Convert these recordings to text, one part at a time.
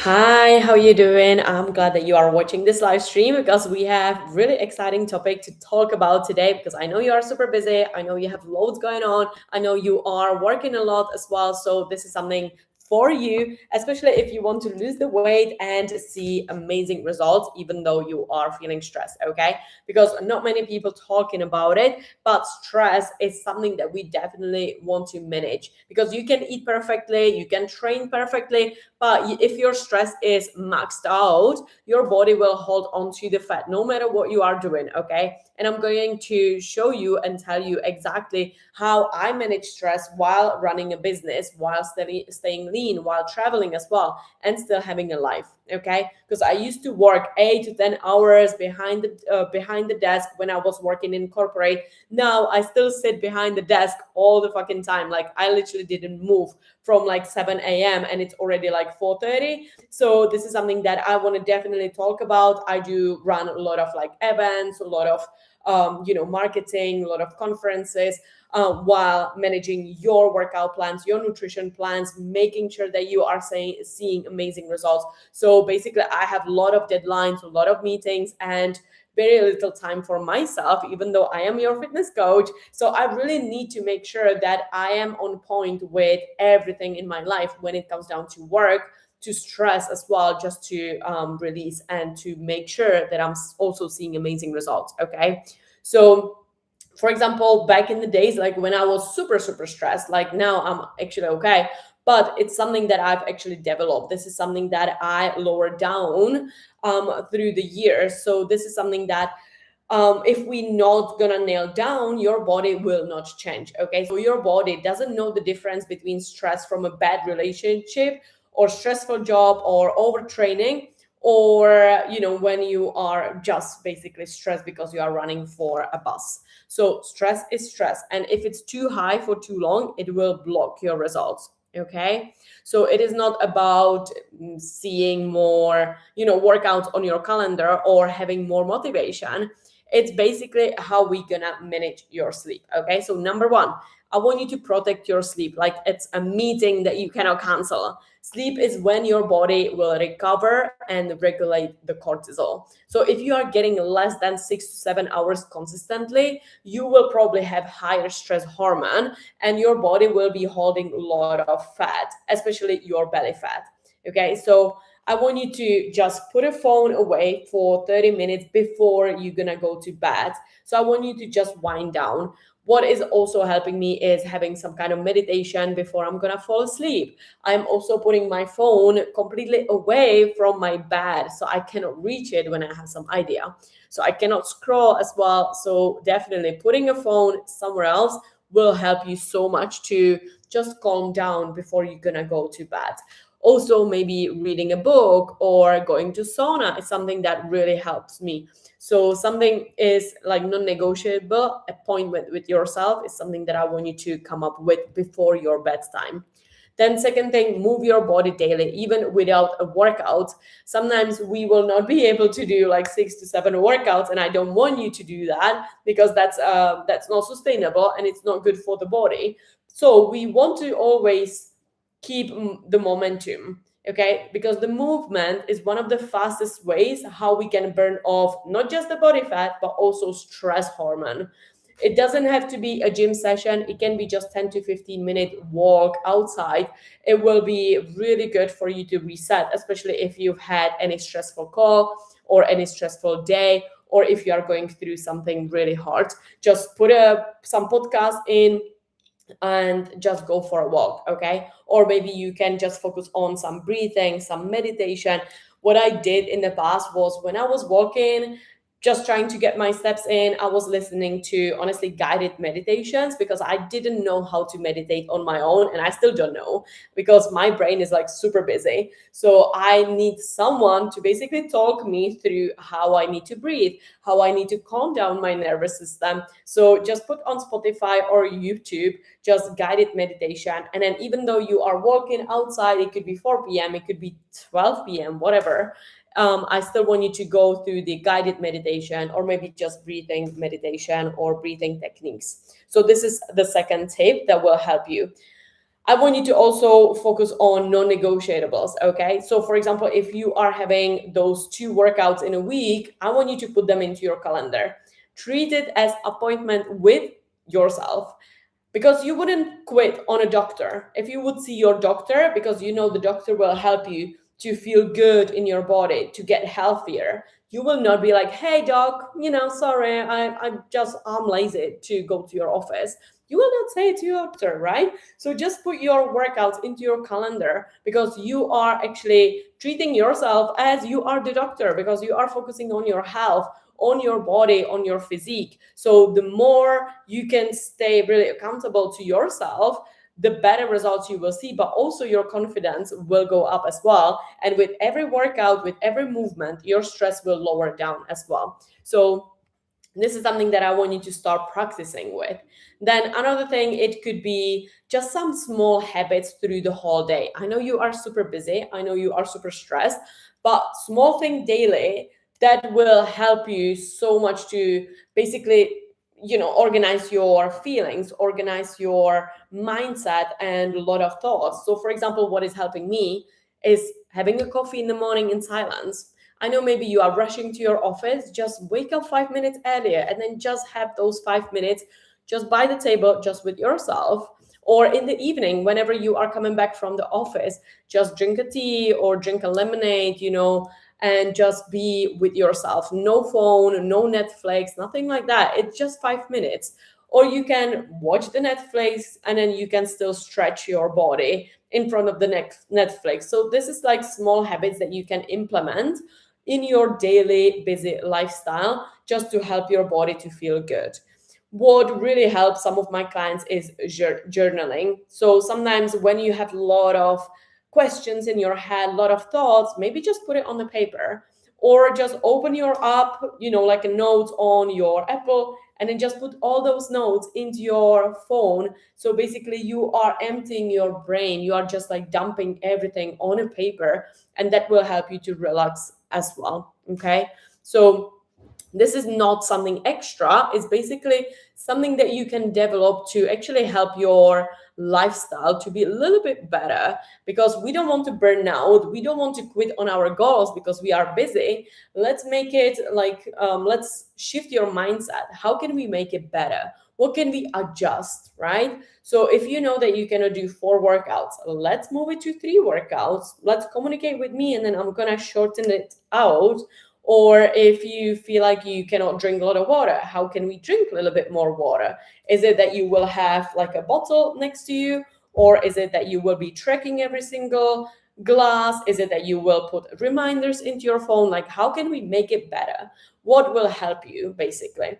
Hi, how you doing? I'm glad that you are watching this live stream because we have really exciting topic to talk about today because I know you are super busy. I know you have loads going on. I know you are working a lot as well. So this is something for you, especially if you want to lose the weight and see amazing results, even though you are feeling stressed, okay? Because not many people talking about it, but stress is something that we definitely want to manage because you can eat perfectly, you can train perfectly, but if your stress is maxed out, your body will hold on to the fat no matter what you are doing, okay? And I'm going to show you and tell you exactly how I manage stress while running a business, while staying lean, while traveling as well, and still having a life, okay? Because I used to work 8 to 10 hours behind the desk when I was working in corporate. Now I still sit behind the desk all the fucking time. Like I literally didn't move from like 7 a.m. and it's already like 4:30. So this is something that I want to definitely talk about. I do run a lot of like events, a lot of marketing, a lot of conferences, while managing your workout plans, your nutrition plans, making sure that you are seeing amazing results. So basically, I have a lot of deadlines, a lot of meetings, and very little time for myself, even though I am your fitness coach. So I really need to make sure that I am on point with everything in my life when it comes down to work, to stress as well, just to release and to make sure that I'm also seeing amazing results. Okay. So for example, back in the days, like when I was super, super stressed, like now I'm actually okay, but it's something that I've actually developed. This is something that I lowered down through the years. So this is something that if we not gonna nail down, your body will not change. Okay, so your body doesn't know the difference between stress from a bad relationship or stressful job or overtraining, or when you are just basically stressed because you are running for a bus. So stress is stress, and if it's too high for too long, it will block your results. Okay, so it is not about seeing more workouts on your calendar or having more motivation. It's basically how we gonna manage your sleep. Okay, so number one, I want you to protect your sleep like it's a meeting that you cannot cancel. Sleep is when your body will recover and regulate the cortisol. So if you are getting less than 6 to 7 hours consistently, you will probably have higher stress hormone, and your body will be holding a lot of fat, especially your belly fat. Okay, so I want you to just put a phone away for 30 minutes before you're gonna go to bed. So I want you to just wind down. What is also helping me is having some kind of meditation before I'm gonna fall asleep. I'm also putting my phone completely away from my bed so I cannot reach it when I have some idea. So I cannot scroll as well. So definitely putting a phone somewhere else will help you so much to just calm down before you're gonna go to bed. Also, maybe reading a book or going to sauna is something that really helps me. So something is like non-negotiable appointment with yourself is something that I want you to come up with before your bedtime. Then second thing, move your body daily, even without a workout. Sometimes we will not be able to do like 6 to 7 workouts, and I don't want you to do that because that's not sustainable and it's not good for the body. So we want to always keep the momentum, okay? Because the movement is one of the fastest ways how we can burn off not just the body fat but also stress hormone. It doesn't have to be a gym session. It can be just 10 to 15-minute walk outside. It will be really good for you to reset, especially if you've had any stressful call or any stressful day, or if you are going through something really hard. Just put some podcast in and just go for a walk, okay? Or maybe you can just focus on some breathing, some meditation. What I did in the past was when I was walking, just trying to get my steps in, I was listening to honestly guided meditations because I didn't know how to meditate on my own, and I still don't know because my brain is like super busy. So I need someone to basically talk me through how I need to breathe, how I need to calm down my nervous system. So just put on Spotify or YouTube just guided meditation. And then even though you are walking outside, it could be 4 p.m., it could be 12 p.m., whatever. I still want you to go through the guided meditation or maybe just breathing meditation or breathing techniques. So this is the second tip that will help you. I want you to also focus on non-negotiables. Okay. So for example, if you are having those 2 workouts in a week, I want you to put them into your calendar. Treat it as appointment with yourself, because you wouldn't quit on a doctor. If you would see your doctor because you know the doctor will help you to feel good in your body, to get healthier, you will not be like, hey doc, sorry, I'm lazy to go to your office. You will not say it to your doctor, right? So just put your workouts into your calendar, because you are actually treating yourself as you are the doctor, because you are focusing on your health, on your body, on your physique. So the more you can stay really accountable to yourself, the better results you will see, but also your confidence will go up as well. And with every workout, with every movement, your stress will lower down as well. So this is something that I want you to start practicing with. Then another thing, it could be just some small habits through the whole day. I know you are super busy, I know you are super stressed, but small thing daily that will help you so much to basically organize your feelings, organize your mindset, and a lot of thoughts. So for example, what is helping me is having a coffee in the morning in silence. I know maybe you are rushing to your office, just wake up 5 minutes earlier and then just have those 5 minutes just by the table, just with yourself. Or in the evening, whenever you are coming back from the office, just drink a tea or drink a lemonade, and just be with yourself. No phone, no Netflix, nothing like that. It's just 5 minutes. Or you can watch the Netflix and then you can still stretch your body in front of the next Netflix. So this is like small habits that you can implement in your daily busy lifestyle just to help your body to feel good. What really helps some of my clients is journaling. So sometimes when you have a lot of questions in your head, a lot of thoughts, maybe just put it on the paper, or just open your app, like a note on your Apple, and then just put all those notes into your phone. So basically you are emptying your brain, you are just like dumping everything on a paper, and that will help you to relax as well. Okay. So this is not something extra, it's basically something that you can develop to actually help your lifestyle to be a little bit better, because we don't want to burn out, we don't want to quit on our goals because we are busy. Let's make it like, let's shift your mindset. How can we make it better? What can we adjust, right? So if you know that you cannot do 4 workouts, let's move it to 3 workouts. Let's communicate with me and then I'm gonna shorten it out. Or if you feel like you cannot drink a lot of water, how can we drink a little bit more water? Is it that you will have like a bottle next to you? Or is it that you will be tracking every single glass? Is it that you will put reminders into your phone? Like, how can we make it better? What will help you, basically?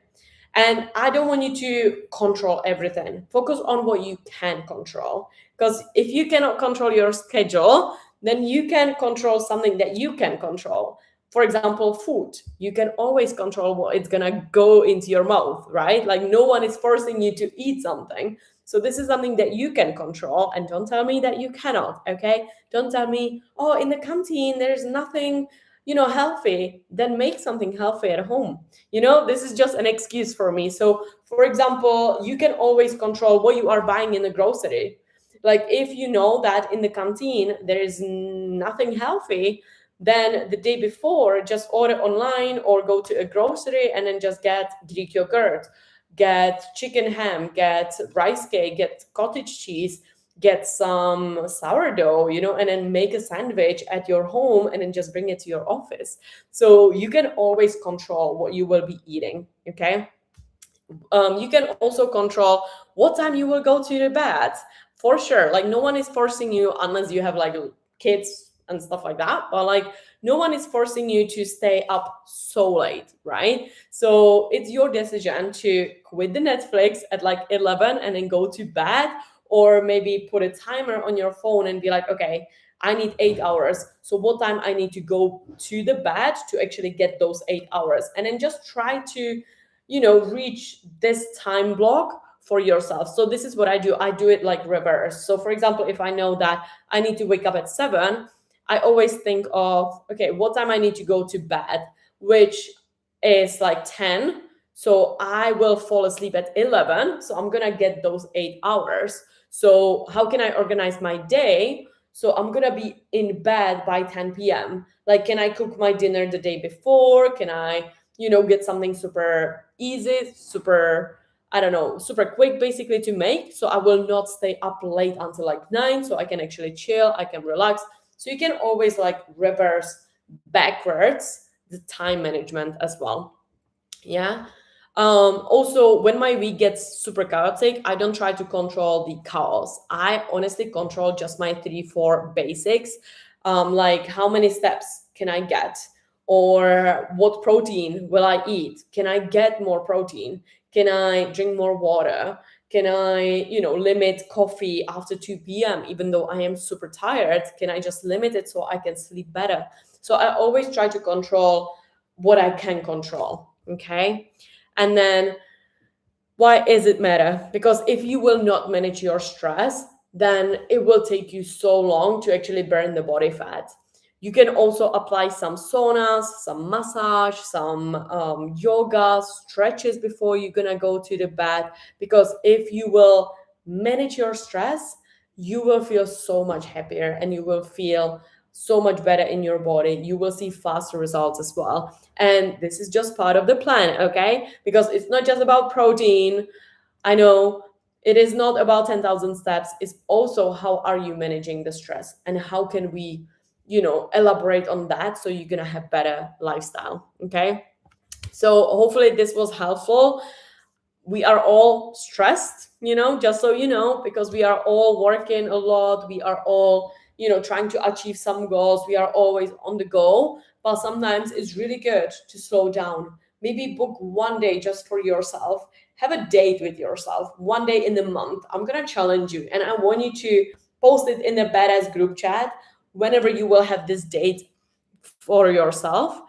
And I don't want you to control everything. Focus on what you can control. Because if you cannot control your schedule, then you can control something that you can control. For example, food. You can always control what it's gonna go into your mouth, right? Like no one is forcing you to eat something. So this is something that you can control, and don't tell me that you cannot, okay? Don't tell me, oh, in the canteen there's nothing, healthy. Then make something healthy at home. This is just an excuse for me. So for example, you can always control what you are buying in the grocery. Like if you know that in the canteen there is nothing healthy, then the day before just order online or go to a grocery and then just get Greek yogurt, get chicken ham, get rice cake, get cottage cheese, get some sourdough, and then make a sandwich at your home and then just bring it to your office. So you can always control what you will be eating. Okay. You can also control what time you will go to the bed, for sure. Like no one is forcing you, unless you have like kids and stuff like that, but like no one is forcing you to stay up so late, right? So it's your decision to quit the Netflix at like 11 and then go to bed, or maybe put a timer on your phone and be like, okay, I need 8 hours, so what time I need to go to the bed to actually get those 8 hours, and then just try to reach this time block for yourself. So this is what I do it like reverse. So for example, if I know that I need to wake up at 7, I always think of, okay, what time I need to go to bed, which is like 10. So I will fall asleep at 11, so I'm gonna get those 8 hours. So how can I organize my day? So I'm gonna be in bed by 10 p.m. Like, can I cook my dinner the day before? Can I, get something super easy, super, I don't know, super quick basically to make. So I will not stay up late until like 9. So I can actually chill, I can relax. So you can always like reverse backwards the time management as well. Yeah. Also, when my week gets super chaotic, I don't try to control the chaos. I honestly control just my 3 4 basics. Like how many steps can I get, or what protein will I eat? Can I get more protein? Can I drink more water? Can I, limit coffee after 2 p.m. even though I am super tired? Can I just limit it so I can sleep better? So I always try to control what I can control. Okay. And then why is it matter? Because if you will not manage your stress, then it will take you so long to actually burn the body fat. You can also apply some saunas, some massage, some yoga, stretches before you're gonna go to the bed. Because if you will manage your stress, you will feel so much happier and you will feel so much better in your body. You will see faster results as well. And this is just part of the plan, okay? Because it's not just about protein. I know it is not about 10,000 steps. It's also how are you managing the stress and how can we, elaborate on that so you're going to have better lifestyle, okay? So hopefully this was helpful. We are all stressed, just so you know, because we are all working a lot. We are all, trying to achieve some goals. We are always on the go. But sometimes it's really good to slow down. Maybe book one day just for yourself. Have a date with yourself one day in the month. I'm going to challenge you and I want you to post it in the badass group chat whenever you will have this date for yourself.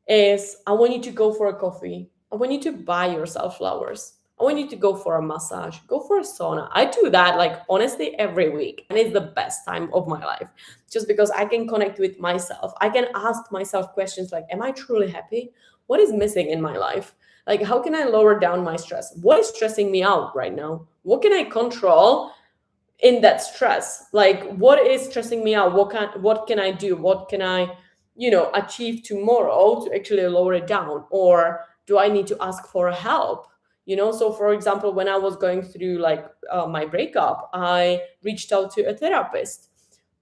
Is I want you to go for a coffee. I want you to buy yourself flowers. I want you to go for a massage, go for a sauna. I do that like honestly every week, and it's the best time of my life just because I can connect with myself. I can ask myself questions like, am I truly happy? What is missing in my life? Like, how can I lower down my stress? What is stressing me out right now? What can I control in that stress? Like, what is stressing me out? What can I do? What can I, achieve tomorrow to actually lower it down? Or do I need to ask for help? So for example, when I was going through like my breakup, I reached out to a therapist.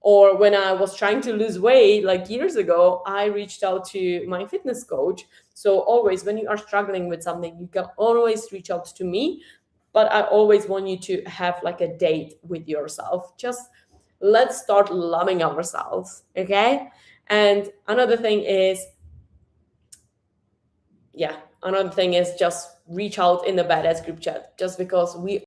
Or when I was trying to lose weight like years ago, I reached out to my fitness coach. So always when you are struggling with something, you can always reach out to me. But I always want you to have like a date with yourself. Just let's start loving ourselves, okay? And another thing is just reach out in the badass group chat, just because we